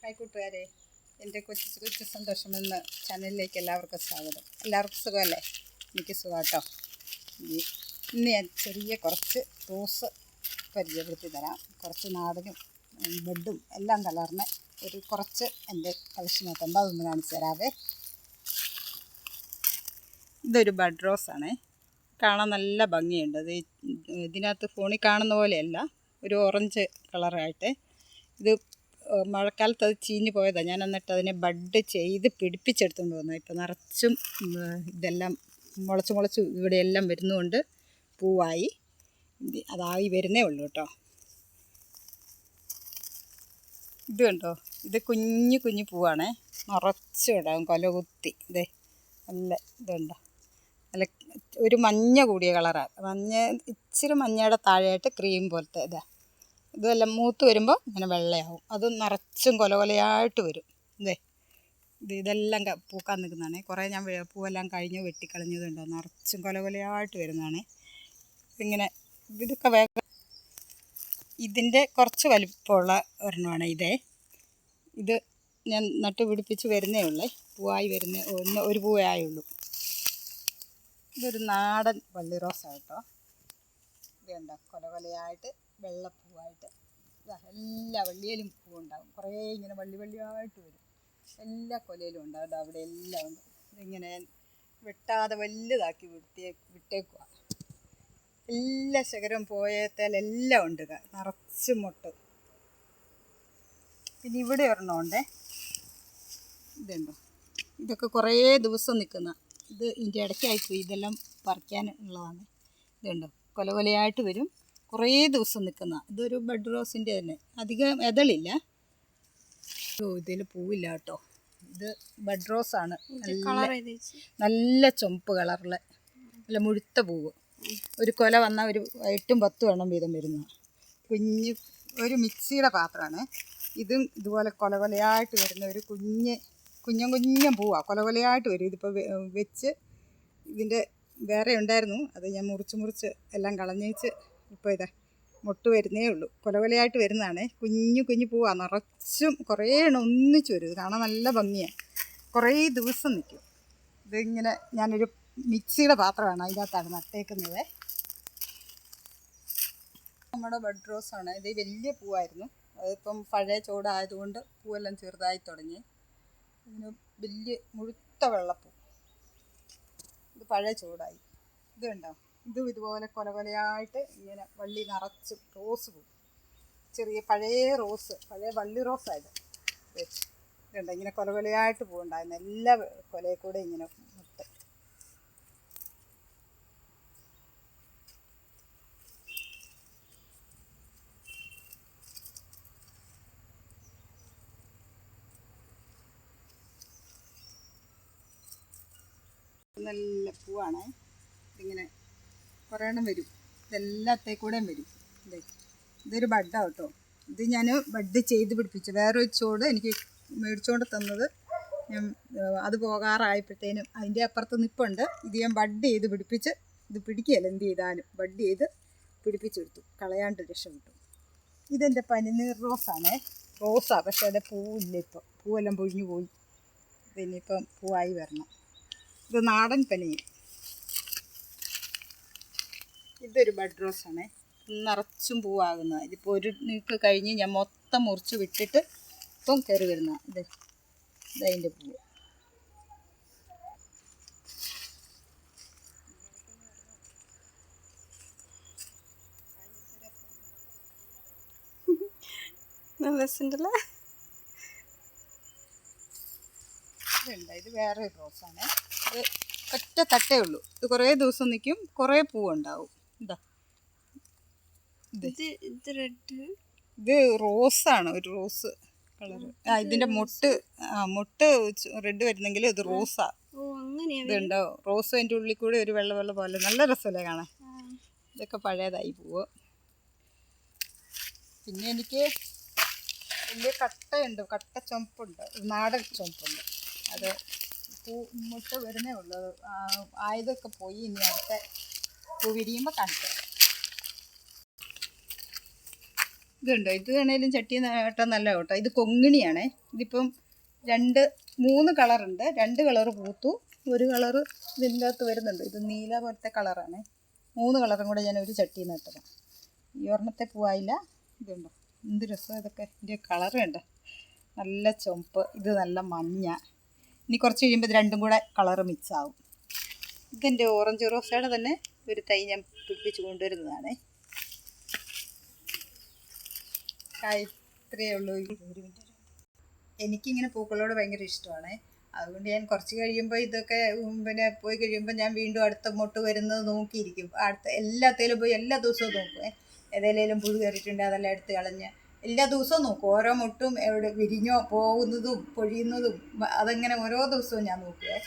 Hi കൂട്ടുകാരെ, എൻ്റെ കൊച്ചു കൊച്ചു സന്തോഷം എന്ന ചാനലിലേക്ക് എല്ലാവർക്കും സ്വാഗതം. എല്ലാവർക്കും സുഖമല്ലേ? എനിക്ക് സുഖം കേട്ടോ. ഇന്ന് ഞാൻ ചെറിയ കുറച്ച് റോസ് പരിചയപ്പെടുത്തി തരാം. കുറച്ച് നാടനും ബെഡും എല്ലാം കലർന്ന് ഒരു കുറച്ച് എൻ്റെ കളക്ഷനകത്തുണ്ട്, അതൊന്ന് കാണിച്ചു തരാവേ. ഇതൊരു ബഡ് റോസാണേ. കാണാൻ നല്ല ഭംഗിയുണ്ട്. അത് ഇതിനകത്ത് ഫോണിൽ കാണുന്ന പോലെയല്ല, ഒരു ഓറഞ്ച് കളറായിട്ട്. ഇത് മഴക്കാലത്ത് അത് ചീഞ്ഞു പോയതാണ്. ഞാൻ എന്നിട്ട് അതിനെ ബഡ് ചെയ്ത് പിടിപ്പിച്ചെടുത്തുകൊണ്ട് വന്നു. ഇപ്പം നിറച്ചും ഇതെല്ലാം മുളച്ച് ഇവിടെയെല്ലാം വരുന്നതുകൊണ്ട് പൂവായി. അതായി വരുന്നേ ഉള്ളൂ കേട്ടോ. ഇത് കണ്ടോ, ഇത് കുഞ്ഞു കുഞ്ഞു പൂവാണേ. നിറച്ചുണ്ടാകും കൊലകുത്തി. ഇതേ നല്ല ഇതുണ്ടോ, നല്ല ഒരു മഞ്ഞ കൂടിയ കളറാണ്. ഇച്ചിരി മഞ്ഞയുടെ താഴെയായിട്ട് ക്രീം പോലത്തെ ഇതാ. ഇതെല്ലാം മൂത്ത് വരുമ്പോൾ ഇങ്ങനെ വെള്ളയാവും. അത് നിറച്ചും കൊലകൊലയായിട്ട് വരും. ഇതെല്ലാം പൂക്കാൻ നിൽക്കുന്നതാണ്. കുറേ ഞാൻ പൂവെല്ലാം കഴിഞ്ഞ് വെട്ടിക്കളഞ്ഞതുണ്ടോ, നിറച്ചും കൊലകൊലയായിട്ട് വരുന്നതാണ്. ഇങ്ങനെ ഇതൊക്കെ വേഗം ഇതിൻ്റെ കുറച്ച് വലിപ്പമുള്ള ഒരെണ്ണമാണ് ഇതേ. ഇത് ഞാൻ നട്ടുപിടിപ്പിച്ച് വരുന്നേ ഉള്ളേ, പൂവായി വരുന്നേ ഒരു പൂവേ ആയുള്ളൂ. ഇതൊരു നാടൻ വള്ളി റോസാണ് കേട്ടോ. ഇതുണ്ടോ, കൊലകൊലയായിട്ട് വെള്ളപ്പൂവായിട്ട്. എല്ലാ വള്ളിയിലും പൂവുണ്ടാകും. കുറേ ഇങ്ങനെ വള്ളിയായിട്ട് വരും. എല്ലാ കൊലയിലും ഉണ്ടാകും. അവിടെ എല്ലാം ഉണ്ട്. ഇതിങ്ങനെ വെട്ടാതെ വലുതാക്കി വിട്ടേക്കുക. എല്ലാ ശകരം പോയത്തേലെല്ലാം ഉണ്ട്, നിറച്ചും മുട്ട്. പിന്നെ ഇവിടെ ഒരെണ്ണമുണ്ടേ. ഇതുണ്ടോ, ഇതൊക്കെ കുറേ ദിവസം നിൽക്കുന്ന. ഇത് ഇതിൻ്റെ ഇടയ്ക്കായിപ്പോയി, ഇതെല്ലാം പറിക്കാനുള്ളതാണ്. ഇതുണ്ടോ, കൊലകൊലയായിട്ട് വരും, കുറേ ദിവസം നിൽക്കുന്ന. ഇതൊരു ബഡ് റോസിൻ്റെ തന്നെ, അധികം എതളില്ല. ഇതിൽ പൂവില്ല കേട്ടോ. ഇത് ബഡ് റോസാണ്. നല്ല ചുമപ്പ് കളറിൽ നല്ല മുഴുത്ത പൂവ്. ഒരു കൊല വന്നാൽ ഒരു 8-10 എണ്ണം വീതം വരുന്ന ഒരു മിക്സിയുടെ പാത്രമാണ്. ഇതും ഇതുപോലെ കൊലകൊലയായിട്ട് വരുന്ന ഒരു കുഞ്ഞൻ പൂവാണ്. കൊലകൊലയായിട്ട് വരും. ഇതിപ്പോൾ വെച്ച് ഇതിൻ്റെ വേറെ ഉണ്ടായിരുന്നു, അത് ഞാൻ മുറിച്ച് എല്ലാം കളഞ്ഞേച്ച് ഇപ്പോൾ ഇതാ മുട്ട് വരുന്നേ ഉള്ളൂ. കൊലകൊലയായിട്ട് വരുന്നതാണ്. കുഞ്ഞു പൂവാണ്. നിറച്ചും കുറേ എണ്ണം ഒന്നിച്ച് വരും. ഇത് കാണാൻ നല്ല ഭംഗിയാണ്. കുറേ ദിവസം നിൽക്കും. ഇതിങ്ങനെ ഞാനൊരു മിക്സിയുടെ പാത്രമാണ്, അതിനകത്താണ് നട്ടേക്കുന്നത്. നമ്മുടെ ബഡ് റോസാണ്. ഇത് വലിയ പൂവായിരുന്നു. അതിപ്പം പഴയ ചോടായതുകൊണ്ട് പൂവെല്ലാം ചെറുതായി തുടങ്ങി. ഇതിന് വലിയ മുഴുത്ത വെള്ളപ്പൂ. ഇത് പഴയ ചൂടായി. ഇത് കണ്ടോ, ഇതും ഇതുപോലെ കൊലകൊലയായിട്ട് ഇങ്ങനെ വള്ളി നിറച്ച് റോസ് പൂവും. ചെറിയ പഴയ വള്ളി റോസായത്. ഇതുണ്ട്, ഇങ്ങനെ കൊലകൊലയായിട്ട് പൂവുണ്ടായിരുന്നു. എല്ലാ കൊലയിൽ കൂടെ ഇങ്ങനെ മുട്ട്. നല്ല പൂവാണ്. ഇതിങ്ങനെ കുറേ എണ്ണം വരും. ഇതെല്ലാത്തേ കൂടെയും വരും. ഇതൊരു ബഡാണ് കേട്ടോ. ഇത് ഞാൻ ബഡ് ചെയ്ത് പിടിപ്പിച്ചു. വേറൊരു ചോട് എനിക്ക് മേടിച്ചുകൊണ്ട് തന്നത്. ഞാൻ അത് പോകാറായപ്പോഴത്തേനും അതിൻ്റെ അപ്പുറത്ത് നിൽപ്പുണ്ട്. ഇത് ഞാൻ ബഡ് ചെയ്ത് പിടിപ്പിച്ച്, ഇത് പിടിക്കുകയല്ല എന്ത് ചെയ്താലും, ബഡ് ചെയ്ത് പിടിപ്പിച്ചെടുത്തു. കളയാണ്ട് രക്ഷപ്പെട്ടു. ഇതെൻ്റെ പനിനീർ റോസാണേ. റോസാണ്, പക്ഷേ അതിൻ്റെ പൂവില്ല. ഇപ്പം പൂവെല്ലാം പൊഴിഞ്ഞു പോയി. ഇതിനിപ്പം പൂവായി വരണം. ഇത് നാടൻ പനിനീർ. ഇതൊരു ബഡ് റോസാണേ. നിറച്ചും പൂവാകുന്നത്. ഇതിപ്പോൾ ഒരു നീക്ക് കഴിഞ്ഞ് ഞാൻ മൊത്തം മുറിച്ച് വിട്ടിട്ട് ഇപ്പം കയറി വരുന്ന ഇതതിൻ്റെ പൂവ്. ഇത് വേറെ റോസാണേ. ഇത് ഒറ്റ തട്ടേ ഉള്ളൂ. ഇത് കുറേ ദിവസം നിൽക്കും, കുറേ പൂവുണ്ടാവും. ഇത് റോസാണ്, ഒരു റോസ് കളറ്. ഇതിൻ്റെ മുട്ട് റെഡ് വരുന്നെങ്കിൽ ഇത് റോസാ. ഇതുണ്ടോ, റോസ് അതിൻ്റെ ഉള്ളിൽ കൂടി ഒരു വെള്ള പോലെ നല്ല രസമല്ലേ കാണാൻ. ഇതൊക്കെ പഴയതായി പൂവ്. പിന്നെ എനിക്ക് വലിയ കട്ടയുണ്ട്, കട്ട ചുമപ്പുണ്ട്, നാടൻ ചുമപ്പുണ്ട്. അത് മുട്ട് വരുന്നേ ഉള്ളൂ. ആയതൊക്കെ പോയി. ഇനി അടുത്ത പൂ വിരിയുമ്പോൾ കാണിക്കാം. ഇതുണ്ടോ, ഇത് വേണേലും ചട്ടി നട്ടാൽ നല്ല കേട്ടോ. ഇത് കൊങ്ങിണിയാണേ. ഇതിപ്പം 3 കളറുണ്ട്. 2 കളറ് പൂത്തു, 1 കളറ് ഇതിൻ്റെ അകത്ത് വരുന്നുണ്ട്. ഇത് നീല പോലത്തെ കളറാണ്. 3 കളറും കൂടെ ഞാൻ ഒരു ചട്ടി നട്ടത്. ഈ ഒരെണ്ണത്തെ പൂവായില്ല. ഇതുണ്ടോ എന്ത് രസം ഇതൊക്കെ. ഇതിൻ്റെ കളറ് കണ്ടോ, നല്ല ചുവപ്പ്, ഇത് നല്ല മഞ്ഞ. ഇനി കുറച്ച് കഴിയുമ്പോൾ ഇത് രണ്ടും കൂടെ കളറ് മിക്സ് ആവും. ഇതെൻ്റെ ഓറഞ്ച് റോസയുടെ തന്നെ ഒരു തൈ ഞാൻ പിടിപ്പിച്ച് കൊണ്ടുവരുന്നതാണ്. ഇത്രയേ ഉള്ളൂ. ഒരു മിനിറ്റ്. എനിക്കിങ്ങനെ പൂക്കളോട് ഭയങ്കര ഇഷ്ടമാണ്. അതുകൊണ്ട് ഞാൻ കുറച്ച് കഴിയുമ്പോൾ ഇതൊക്കെ പിന്നെ പോയി കഴിയുമ്പോൾ ഞാൻ വീണ്ടും അടുത്ത മൊട്ട് വരുന്നത് നോക്കിയിരിക്കും. അടുത്ത എല്ലാത്തേലും പോയി എല്ലാ ദിവസവും നോക്കുവേ. ഏതെങ്കിലും പുഴു കയറിയിട്ടുണ്ട് അതെല്ലാം എടുത്ത് കളഞ്ഞ് എല്ലാ ദിവസവും നോക്കും. ഓരോ മൊട്ടും എവിടെ വിരിഞ്ഞോ പോകുന്നതും പൊഴിയുന്നതും അതങ്ങനെ ഓരോ ദിവസവും ഞാൻ നോക്കുവേ.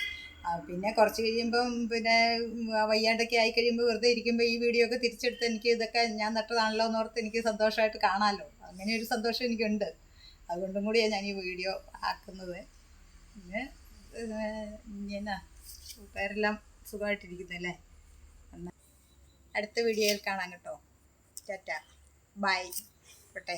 പിന്നെ കുറച്ച് കഴിയുമ്പം പിന്നെ വയ്യാണ്ടൊക്കെ ആയി കഴിയുമ്പോൾ വെറുതെ ഇരിക്കുമ്പോൾ ഈ വീഡിയോ ഒക്കെ തിരിച്ചെടുത്ത് എനിക്ക് ഇതൊക്കെ ഞാൻ നട്ടതാണല്ലോ എന്നോർത്ത് എനിക്ക് സന്തോഷമായിട്ട് കാണാമല്ലോ. അങ്ങനെ ഒരു സന്തോഷം എനിക്കുണ്ട്. അതുകൊണ്ടും കൂടിയാണ് ഞാൻ ഈ വീഡിയോ ആക്കുന്നത്. പിന്നെ എന്നാ കൂട്ടുകാരെല്ലാം സുഖമായിട്ടിരിക്കുന്നല്ലേ. എന്നാൽ അടുത്ത വീഡിയോയിൽ കാണാം കേട്ടോ. ടാറ്റ ബൈ. പോട്ടെ.